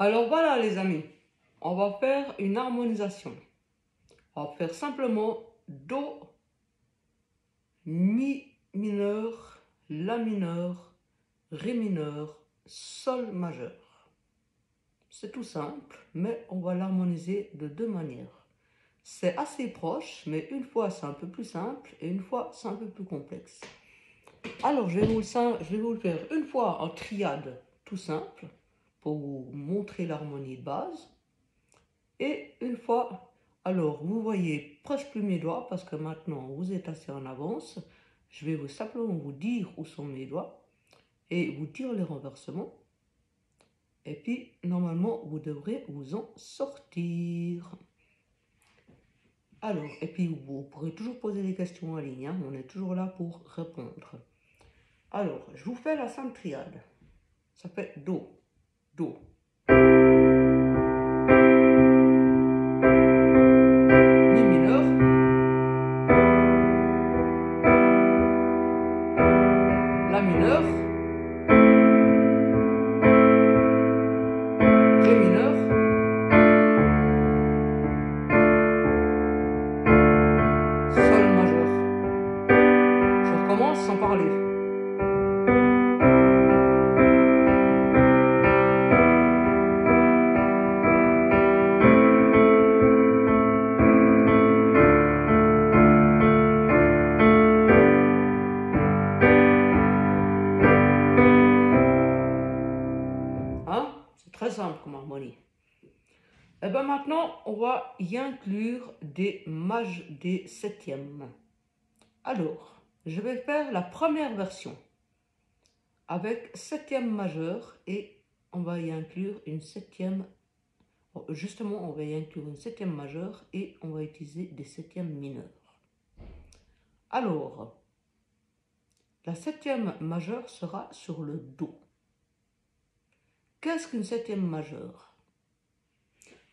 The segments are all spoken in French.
Alors voilà les amis, on va faire une harmonisation. On va faire simplement Do, Mi mineur, La mineur, Ré mineur, Sol majeur. C'est tout simple, mais on va l'harmoniser de deux manières. C'est assez proche, mais une fois c'est un peu plus simple et une fois c'est un peu plus complexe. Alors je vais vous le faire une fois en triade tout simple pour vous montrer l'harmonie de base. Et une fois, alors vous voyez presque plus mes doigts parce que maintenant vous êtes assez en avance. Je vais simplement vous dire où sont mes doigts et vous dire les renversements. Et puis normalement vous devrez vous en sortir. Alors, et puis vous pourrez toujours poser des questions en ligne, hein, on est toujours là pour répondre. Alors, je vous fais la simple triade. Ça fait Do, Do. Mi mineur. La mineur. Ré mineur. Sol majeur. Je recommence sans parler. Hein? C'est très simple comme harmonie. Et bien maintenant, on va y inclure des septièmes. Alors, je vais faire la première version avec septième majeur et on va y inclure une septième. Justement, on va y inclure une septième majeure et on va utiliser des septièmes mineurs. Alors, la septième majeure sera sur le Do. Qu'est-ce qu'une septième majeure?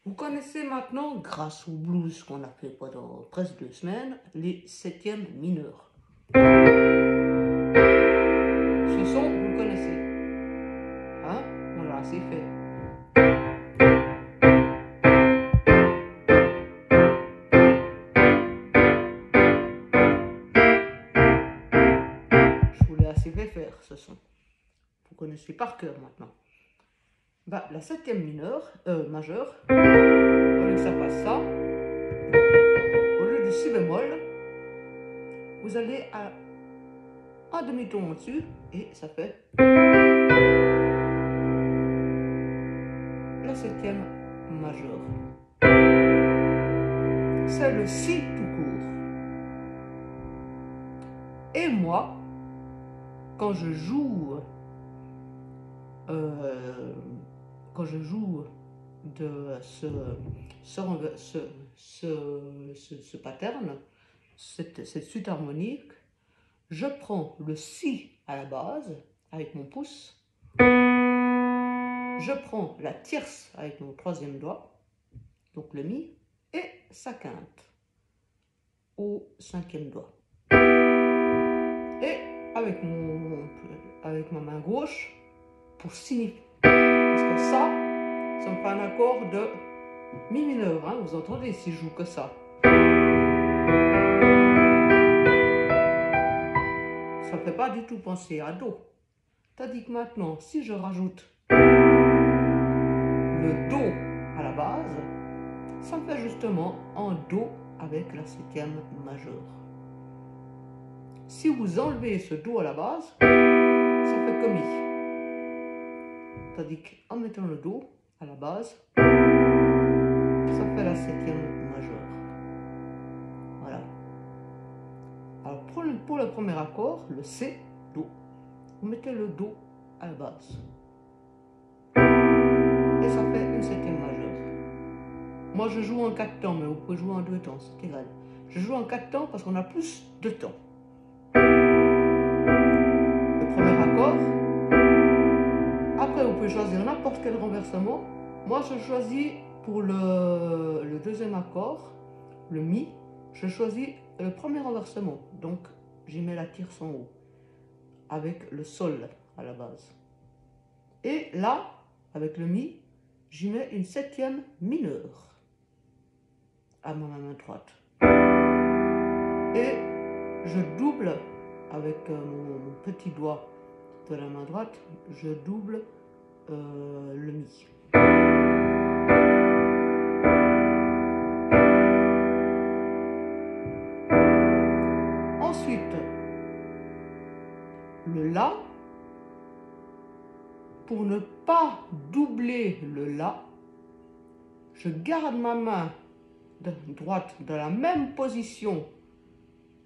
Vous connaissez maintenant, grâce au blues qu'on a fait pendant presque 2 semaines, les septièmes mineurs. Ce son, vous le connaissez. Hein? Voilà, c'est fait. Je vous l'ai assez fait faire, ce son. Vous connaissez par cœur maintenant. Bah, la septième majeure, au lieu que ça fasse ça, au lieu du si bémol, vous allez à un demi-ton au-dessus et ça fait la septième majeure. C'est le si tout court. Et moi, quand je joue de ce pattern, cette suite harmonique, je prends le si à la base avec mon pouce, je prends la tierce avec mon troisième doigt, donc le mi, et sa quinte au cinquième doigt. Et avec ma main gauche, pour signifier, parce que ça me fait un accord de mi mineur, hein, vous entendez si je joue que ça. Ça ne fait pas du tout penser à Do. Tandis que maintenant, si je rajoute le Do à la base, ça me fait justement un Do avec la septième majeure. Si vous enlevez ce Do à la base, ça fait que Mi. Tandis qu'en mettant le Do à la base, ça fait la septième majeure. Voilà. Alors pour le premier accord, le C, Do, vous mettez le Do à la base. Et ça fait une septième majeure. Moi je joue en 4 temps, mais vous pouvez jouer en 2 temps, c'est égal. Je joue en 4 temps parce qu'on a plus de temps. Le premier accord. Après vous pouvez choisir n'importe quel renversement. Moi je choisis pour le deuxième accord, le Mi, je choisis le premier renversement. Donc j'y mets la tierce en haut, avec le Sol à la base. Et là, avec le Mi, j'y mets une septième mineure à ma main droite. Et je double avec mon petit doigt de la main droite, je double le mi. Ensuite, le la. Pour ne pas doubler le la, je garde ma main droite dans la même position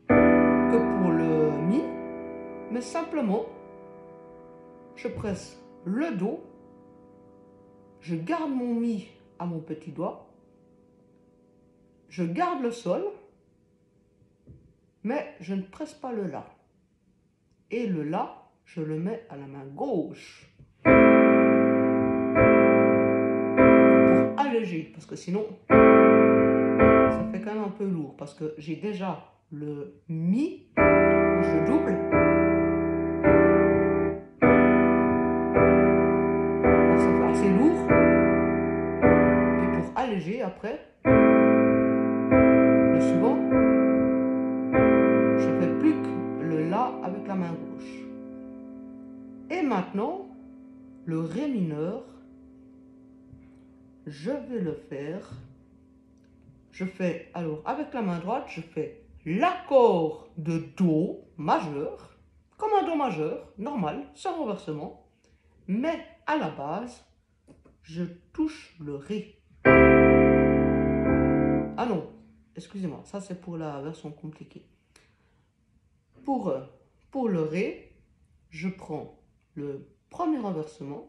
que pour le mi, mais simplement, je presse le do, je garde mon mi à mon petit doigt, je garde le sol, mais je ne presse pas le la. Et le la, je le mets à la main gauche. Pour alléger, parce que sinon, ça fait quand même un peu lourd, parce que j'ai déjà le mi, je double. Alors ça fait assez lourd. Et pour alléger après, le suivant, je fais plus que le la avec la main gauche. Et maintenant, le ré mineur, je vais le faire. Je fais, alors avec la main droite, je fais l'accord de do majeur, comme un do majeur, normal, sans renversement. Mais à la base, je touche le ré. Ah non, excusez-moi, ça c'est pour la version compliquée. Pour le ré, je prends le premier renversement,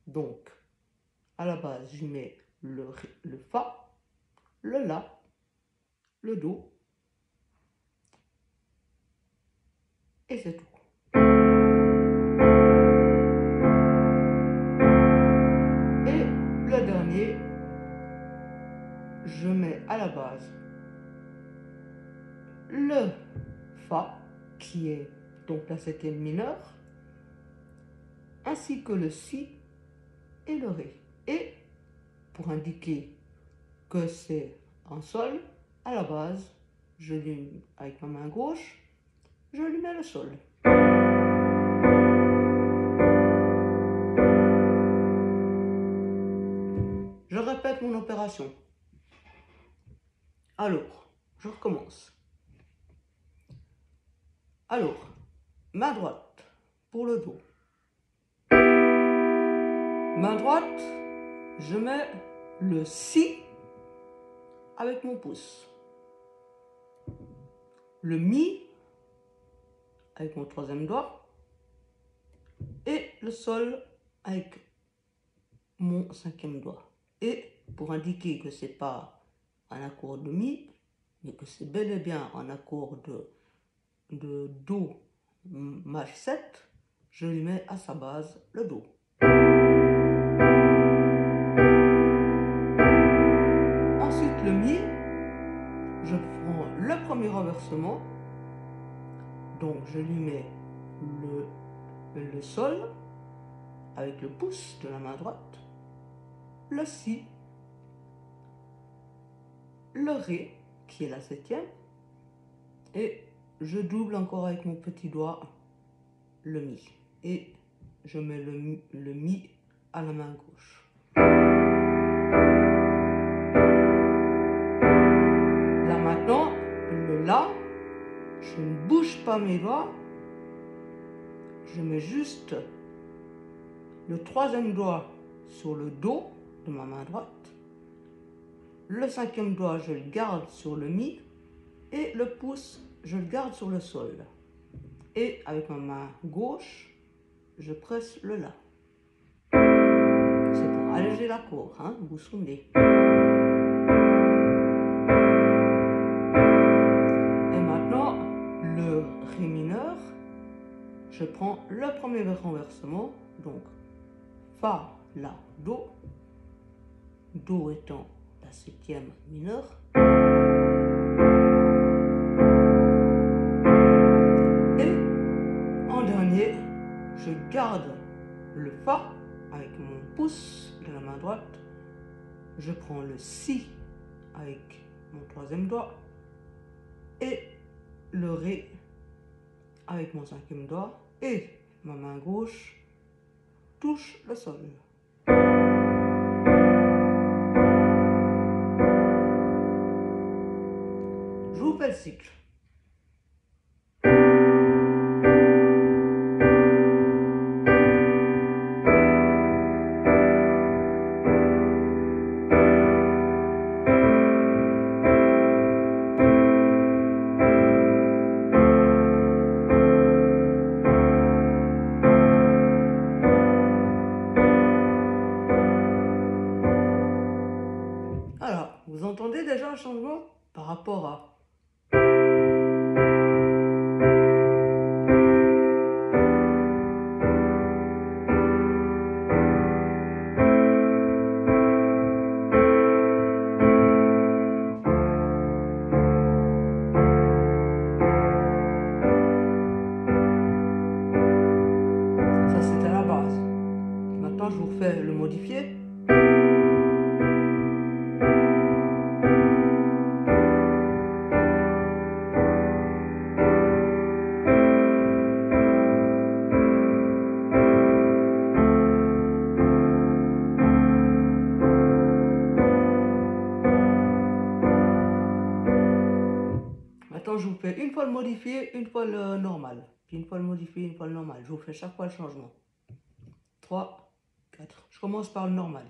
donc à la base, je mets le fa, le la, le do, et c'est tout. Et le dernier, je mets à la base le fa, qui est donc la septième mineure, ainsi que le si et le ré. Et pour indiquer que c'est un sol, à la base, je lui, avec ma main gauche, je lui mets le sol. Je répète mon opération. Alors, je recommence. Alors, main droite pour le do. Main droite, je mets le si avec mon pouce. Le mi avec mon troisième doigt. Et le sol avec mon cinquième doigt. Et pour indiquer que ce n'est pas un accord de mi, mais que c'est bel et bien un accord de do maj 7, je lui mets à sa base le do. Ensuite le mi, je prends le premier renversement, donc je lui mets le sol avec le pouce de la main droite, le si, le ré qui est la septième, et je double encore avec mon petit doigt le mi, et je mets le mi à la main gauche. Là maintenant, le la, je ne bouge pas mes doigts, je mets juste le troisième doigt sur le do de ma main droite, le cinquième doigt je le garde sur le mi, et le pouce je le garde sur le sol. Et avec ma main gauche, je presse le la. C'est pour alléger l'accord, hein, vous vous souvenez. Et maintenant, le ré mineur, je prends le premier renversement, donc fa, la, do, do étant la septième mineure. Et en dernier, je garde le fa avec mon pouce de la main droite, je prends le si avec mon troisième doigt et le ré avec mon cinquième doigt et ma main gauche touche le sol. Je vous fais le cycle. Alors, vous entendez déjà un changement par rapport à... Ça, c'était la base. Maintenant, je vous refais le modifier. Maintenant, je vous fais une fois le modifié, une fois le normal. Puis une fois le modifié, une fois le normal. Je vous fais chaque fois le changement. 3, 4. Je commence par le normal.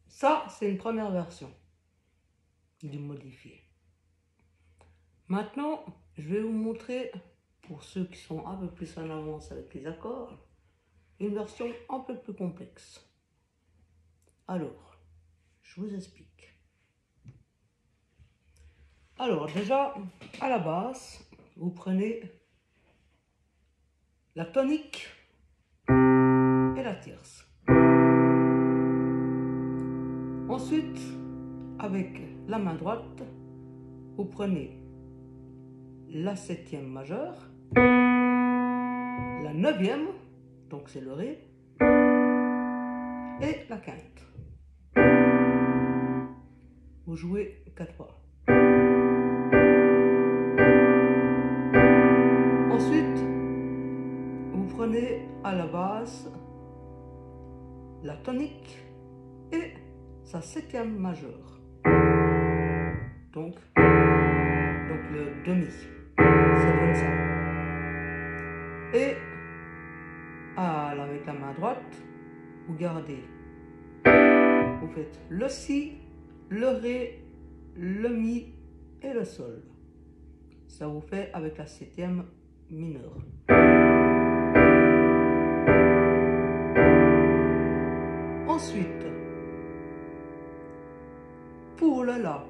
Ça, c'est une première version du modifié. Maintenant, je vais vous montrer, pour ceux qui sont un peu plus en avance avec les accords, une version un peu plus complexe. Alors, je vous explique. Alors, déjà, à la basse, vous prenez la tonique et la tierce. Ensuite, avec la main droite, vous prenez la septième majeure, la neuvième, donc c'est le ré, et la quinte. Vous jouez 4 fois. Ensuite, vous prenez à la basse la tonique et sa septième majeure. Donc le demi. Ça donne ça. Et avec la main droite, vous gardez. Vous faites le si, le ré, le mi et le sol. Ça vous fait avec la septième mineure. Ensuite, pour le la,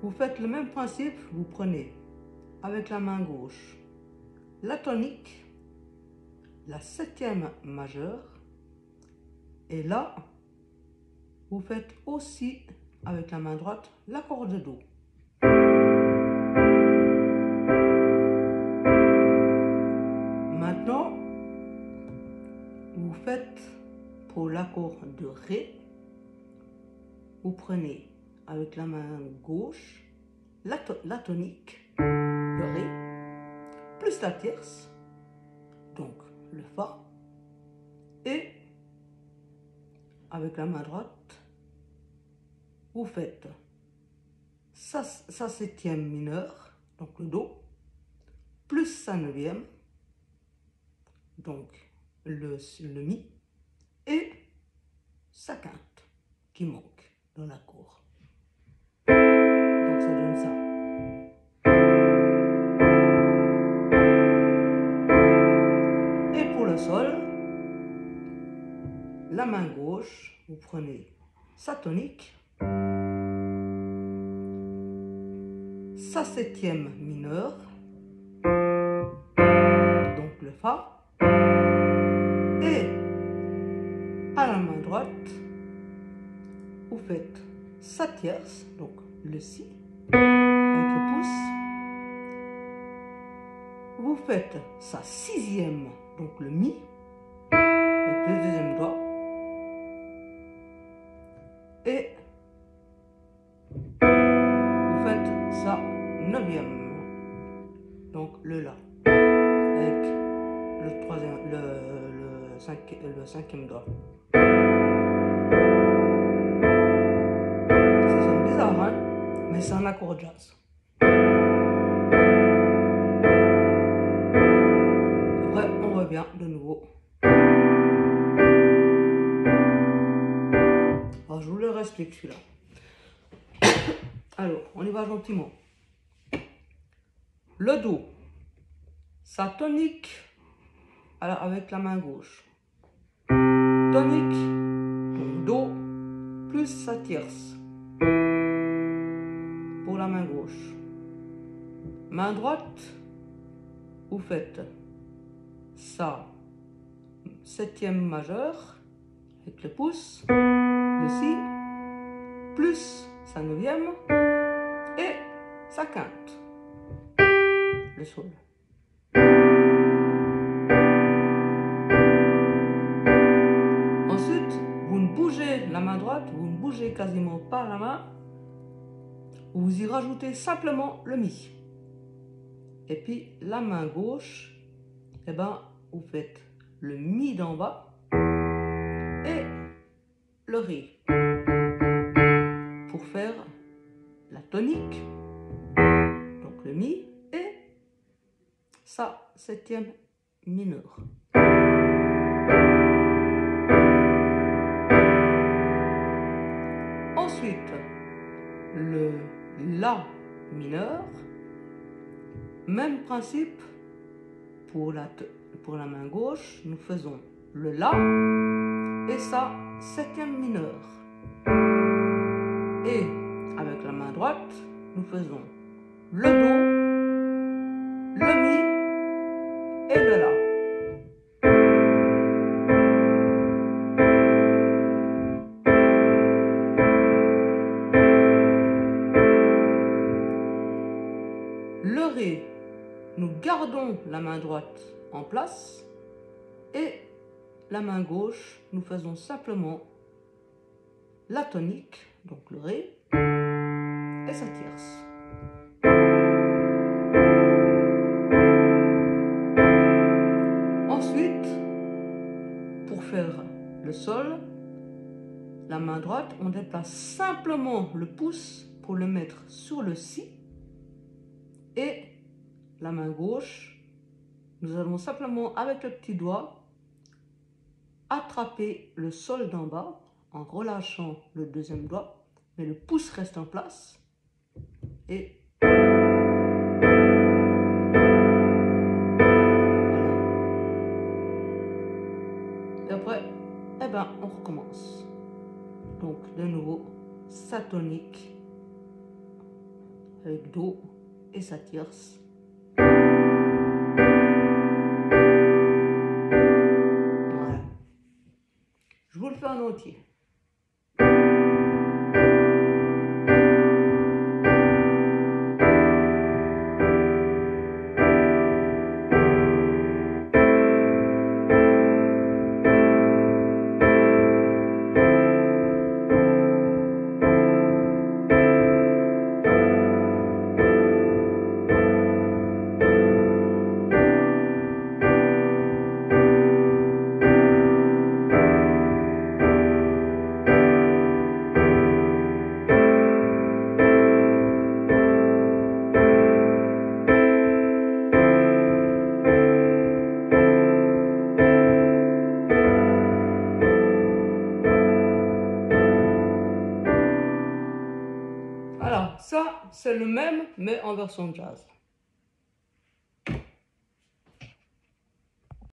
vous faites le même principe. Vous prenez avec la main gauche la tonique, la septième majeure, et là, vous faites aussi avec la main droite l'accord de do. Maintenant, vous faites pour l'accord de Ré, vous prenez avec la main gauche la tonique, le Ré, plus la tierce, donc le Fa, et avec la main droite, vous faites sa septième mineure, donc le Do, plus sa neuvième, donc le Mi, et sa quinte qui manque dans l'accord. Donc ça donne ça. Et pour le sol, la main gauche, vous prenez sa tonique, sa septième mineure, donc le Fa, et à la main droite, vous faites sa tierce, donc le Si, avec le pouce, vous faites sa sixième, donc le Mi, avec le deuxième doigt, et vous faites sa neuvième, donc le La, avec le troisième, le cinquième doigt. Ça sonne bizarre, hein, mais c'est un accord jazz. Après, on revient de nouveau. Alors, je vous le explique celui-là. Alors, on y va gentiment. Le Do, sa tonique avec la main gauche. Tonique, donc Do, plus sa tierce pour la main gauche. Main droite, vous faites sa septième majeure avec le pouce, le Si, plus sa neuvième et sa quinte, le Sol. Ensuite, vous ne bougez la main droite, vous ne bougez quasiment pas la main, vous y rajoutez simplement le Mi. Et puis la main gauche, eh ben, vous faites le Mi d'en bas et le Ré pour faire la tonique, donc le Mi et sa septième mineure. Ensuite, le La mineur, même principe pour la main gauche, nous faisons le La et sa septième mineure. Et avec la main droite, nous faisons le Do, le Mi et le La. Le Ré, nous gardons la main droite en place et la main gauche, nous faisons simplement la tonique, donc le Ré, et sa tierce. Ensuite, pour faire le Sol, la main droite, on déplace simplement le pouce pour le mettre sur le Si, et la main gauche, nous allons simplement avec le petit doigt attraper le Sol d'en bas en relâchant le deuxième doigt, mais le pouce reste en place. Et après, eh ben, on recommence. Donc, de nouveau, sa tonique avec Do et sa tierce. Voilà. Je vous le fais en entier. c'est le même, mais en version jazz.